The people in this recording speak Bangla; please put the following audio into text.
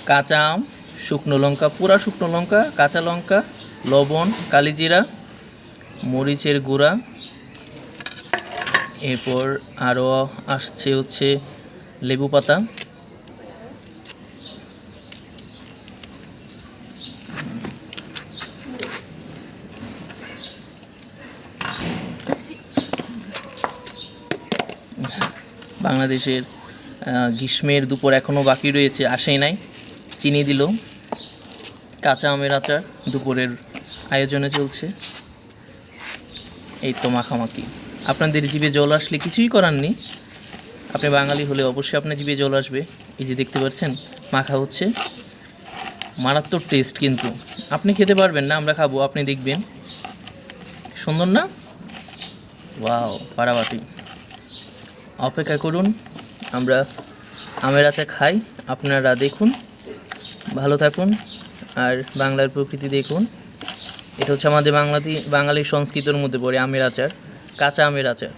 কাঁচা আম, শুকনো লঙ্কা, পুরা শুকনো লঙ্কা, কাঁচা লঙ্কা, লবণ, কালিজিরা, মরিচের গুঁড়া, এরপর আরও আসছে হচ্ছে লেবু পাতা, বাংলাদেশের গ্রীষ্মের দুপুর এখনও বাকি রয়েছে, আসেই নাই, চিনি দিল, কাঁচা আমের আচার দুপুরের আয়োজনে চলছে। এই তো মাখামাখি। আপনাদের জিভে জল আসলে কিছুই করার নেই, আপনি বাঙালি হলে অবশ্যই আপনার জিভে জল আসবে। এই যে দেখতে পাচ্ছেন মাখা হচ্ছে, মারাত্মক টেস্ট, কিন্তু আপনি খেতে পারবেন না, আমরা খাবো, আপনি দেখবেন। সুন্দর না? ওয়াও, ফাটাফাটি। অপেক্ষা করুন, আমরা আমের আচার খাই, আপনারা দেখুন, ভালো থাকুন, আর বাংলার প্রকৃতি দেখুন। এটা হচ্ছে আমাদের বাঙালির সংস্কৃতির মধ্যে পড়ে আমের আচার, কাঁচা আমের আচার।